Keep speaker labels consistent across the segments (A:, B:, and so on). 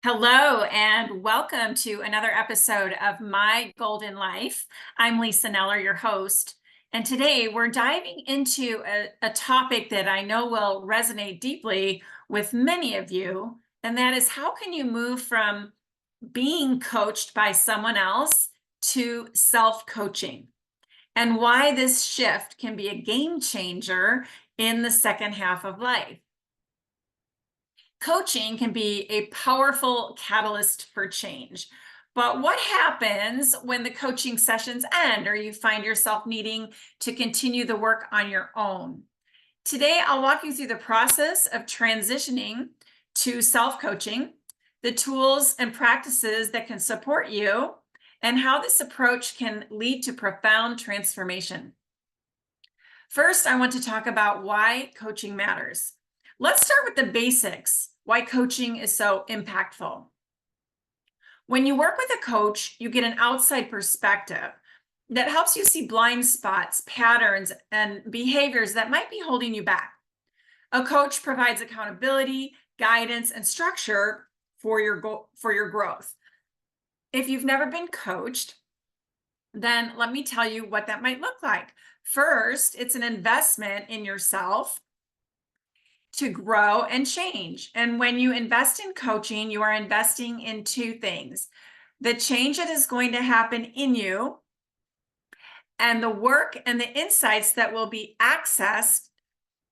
A: Hello, and welcome to another episode of My Golden Life. I'm Lisa Neller, your host. And today we're diving into a topic that I know will resonate deeply with many of you. And that is, how can you move from being coached by someone else to self-coaching? And why this shift can be a game changer in the second half of life. Coaching can be a powerful catalyst for change. But what happens when the coaching sessions end or you find yourself needing to continue the work on your own? Today, I'll walk you through the process of transitioning to self coaching, the tools and practices that can support you, and how this approach can lead to profound transformation. First, I want to talk about why coaching matters. Let's start with the basics, why coaching is so impactful. When you work with a coach, you get an outside perspective that helps you see blind spots, patterns, and behaviors that might be holding you back. A coach provides accountability, guidance, and structure for your growth. If you've never been coached, then let me tell you what that might look like. First, it's an investment in yourself to grow and change. And when you invest in coaching, you are investing in two things: the change that is going to happen in you, and the work and the insights that will be accessed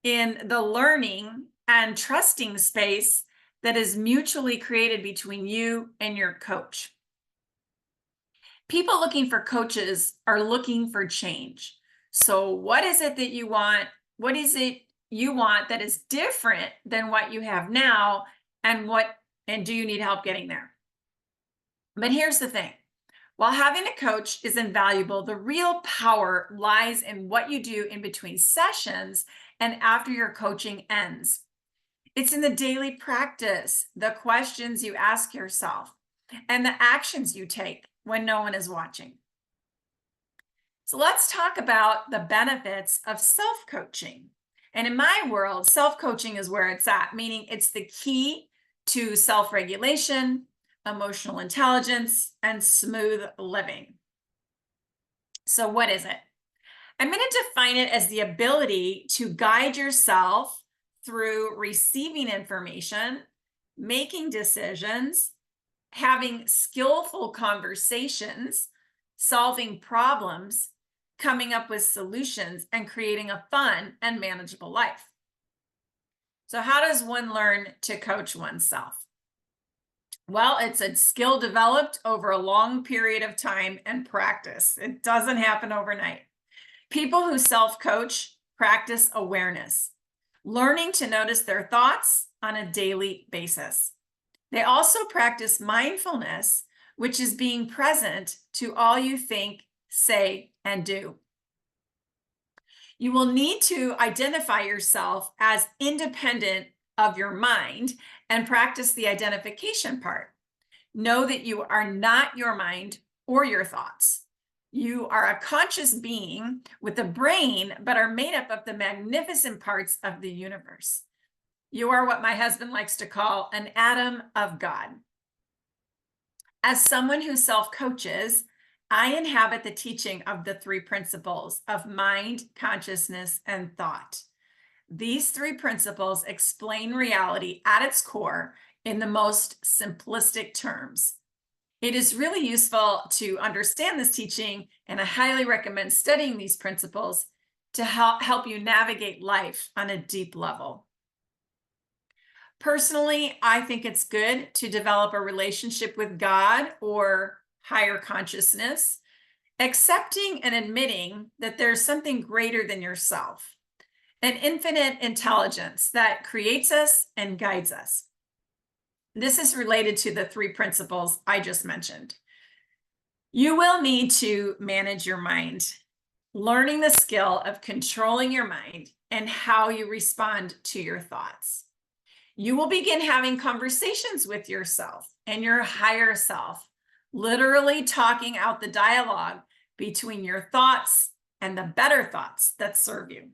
A: in the learning and trusting space that is mutually created between you and your coach. People looking for coaches are looking for change. So, what is it that you want? What is it you want that is different than what you have now? And do you need help getting there? But here's the thing. While having a coach is invaluable, the real power lies in what you do in between sessions and after your coaching ends. It's in the daily practice, the questions you ask yourself, and the actions you take when no one is watching. So let's talk about the benefits of self-coaching. And in my world, self-coaching is where it's at, meaning it's the key to self-regulation, emotional intelligence, and smooth living. So what is it? I'm going to define it as the ability to guide yourself through receiving information, making decisions, having skillful conversations, solving problems, coming up with solutions, and creating a fun and manageable life. So how does one learn to coach oneself? Well, it's a skill developed over a long period of time and practice. It doesn't happen overnight. People who self-coach practice awareness, learning to notice their thoughts on a daily basis. They also practice mindfulness, which is being present to all you think, say, and do. You will need to identify yourself as independent of your mind and practice the identification part. Know that you are not your mind or your thoughts. You are a conscious being with a brain, but are made up of the magnificent parts of the universe. You are what my husband likes to call an atom of God. As someone who self-coaches, I inhabit the teaching of the three principles of mind, consciousness, and thought. These three principles explain reality at its core in the most simplistic terms. It is really useful to understand this teaching, and I highly recommend studying these principles to help you navigate life on a deep level. Personally, I think it's good to develop a relationship with God or higher consciousness, accepting and admitting that there's something greater than yourself, an infinite intelligence that creates us and guides us. This is related to the three principles I just mentioned. You will need to manage your mind, learning the skill of controlling your mind and how you respond to your thoughts. You will begin having conversations with yourself and your higher self, literally talking out the dialogue between your thoughts and the better thoughts that serve you.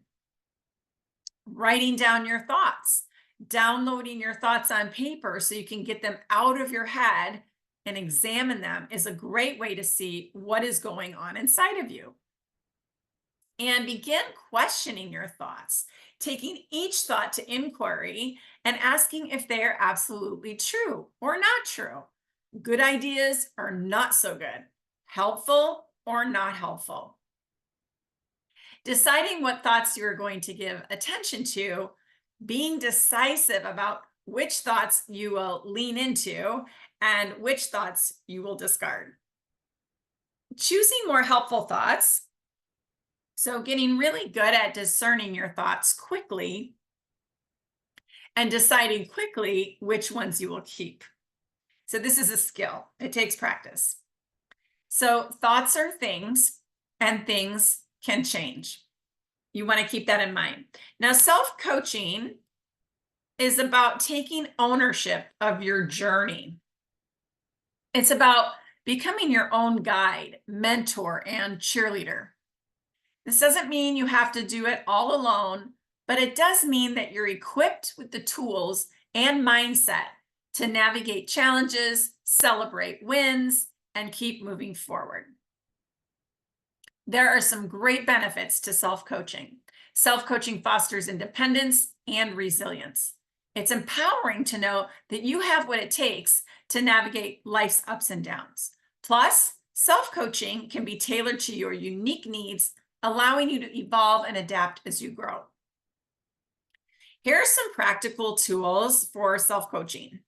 A: Writing down your thoughts, Downloading your thoughts on paper so you can get them out of your head and examine them is a great way to see what is going on inside of you. And begin questioning your thoughts, taking each thought to inquiry and asking if they are absolutely true or not true. Good ideas or not so good, helpful or not helpful. Deciding what thoughts you are going to give attention to, being decisive about which thoughts you will lean into and which thoughts you will discard. Choosing more helpful thoughts. So getting really good at discerning your thoughts quickly and deciding quickly which ones you will keep. So this is a skill. It takes practice. So thoughts are things, and things can change. You want to keep that in mind. Now, self-coaching is about taking ownership of your journey. It's about becoming your own guide, mentor, and cheerleader. This doesn't mean you have to do it all alone, but it does mean that you're equipped with the tools and mindset to navigate challenges, celebrate wins, and keep moving forward. There are some great benefits to self-coaching. Self-coaching fosters independence and resilience. It's empowering to know that you have what it takes to navigate life's ups and downs. Plus, self-coaching can be tailored to your unique needs, allowing you to evolve and adapt as you grow. Here are some practical tools for self-coaching.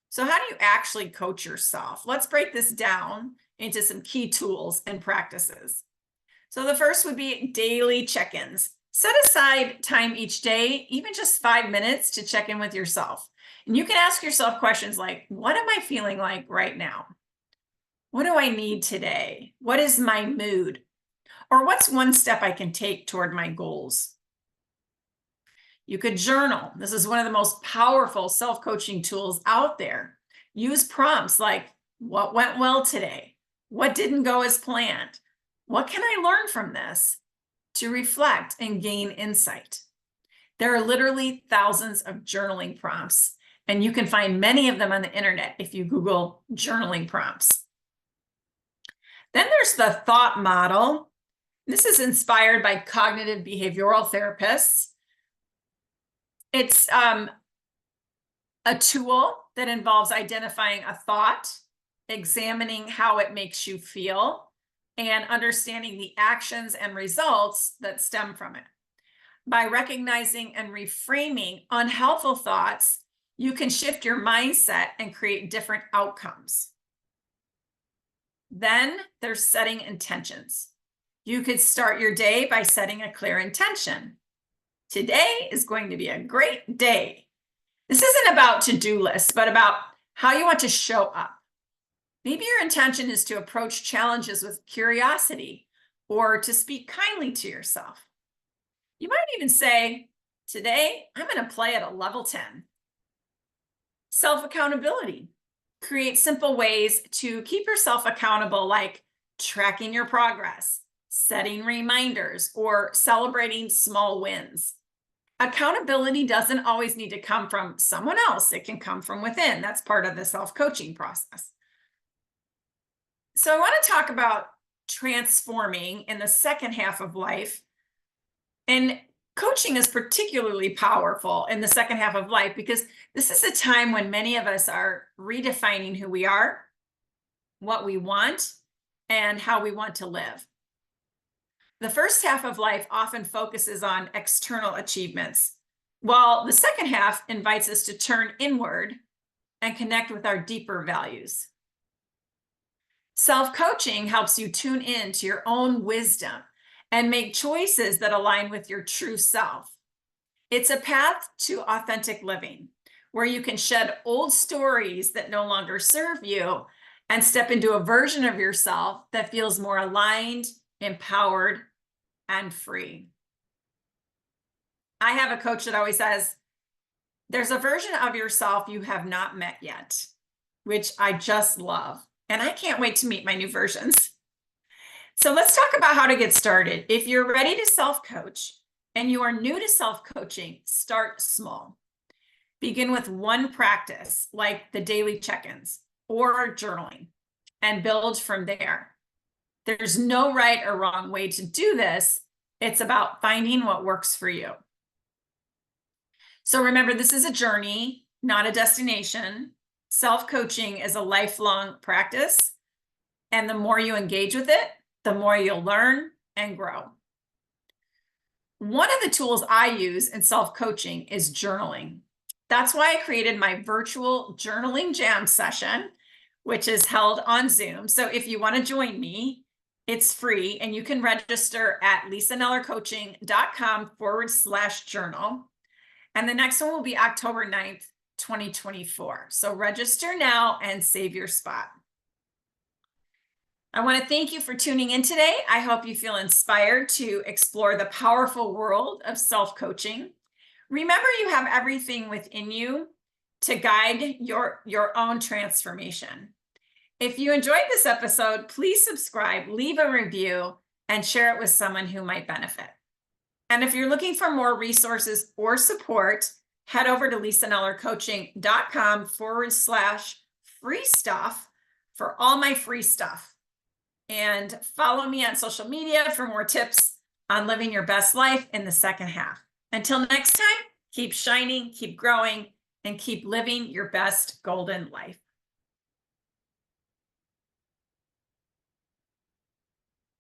A: So how do you actually coach yourself? Let's break this down into some key tools and practices. So the first would be daily check-ins. Set aside time each day, even just 5 minutes, to check in with yourself. And you can ask yourself questions like, what am I feeling like right now? What do I need today? What is my mood? Or what's one step I can take toward my goals? You could journal. This is one of the most powerful self-coaching tools out there. Use prompts like, what went well today? What didn't go as planned? What can I learn from this? To reflect and gain insight. There are literally thousands of journaling prompts, and you can find many of them on the internet if you Google journaling prompts. Then there's the thought model. This is inspired by cognitive behavioral therapists. It's a tool that involves identifying a thought, examining how it makes you feel, and understanding the actions and results that stem from it. By recognizing and reframing unhelpful thoughts, you can shift your mindset and create different outcomes. Then there's setting intentions. You could start your day by setting a clear intention. Today is going to be a great day. This isn't about to-do lists, but about how you want to show up. Maybe your intention is to approach challenges with curiosity or to speak kindly to yourself. You might even say, today, I'm going to play at a level 10. Self-accountability. Create simple ways to keep yourself accountable, like tracking your progress, setting reminders, or celebrating small wins. Accountability doesn't always need to come from someone else. It can come from within. That's part of the self-coaching process. So I want to talk about transforming in the second half of life. And coaching is particularly powerful in the second half of life because this is a time when many of us are redefining who we are, what we want, and how we want to live. The first half of life often focuses on external achievements, while the second half invites us to turn inward and connect with our deeper values. Self-coaching helps you tune in to your own wisdom and make choices that align with your true self. It's a path to authentic living, where you can shed old stories that no longer serve you and step into a version of yourself that feels more aligned, empowered, and free. I have a coach that always says, there's a version of yourself you have not met yet, which I just love. And I can't wait to meet my new versions. So let's talk about how to get started. If you're ready to self-coach, and you are new to self-coaching, start small. Begin with one practice, like the daily check-ins or journaling, and build from there. There's no right or wrong way to do this. It's about finding what works for you. So remember, this is a journey, not a destination. Self-coaching is a lifelong practice, and the more you engage with it, the more you'll learn and grow. One of the tools I use in self-coaching is journaling. That's why I created my virtual journaling jam session, which is held on Zoom. So if you want to join me, it's free, and you can register at lisanellercoaching.com/journal. And the next one will be October 9th, 2024. So register now and save your spot. I want to thank you for tuning in today. I hope you feel inspired to explore the powerful world of self-coaching. Remember, you have everything within you to guide your own transformation. If you enjoyed this episode, please subscribe, leave a review, and share it with someone who might benefit. And if you're looking for more resources or support, head over to lisanellercoaching.com/free stuff for all my free stuff. And follow me on social media for more tips on living your best life in the second half. Until next time, keep shining, keep growing, and keep living your best golden life.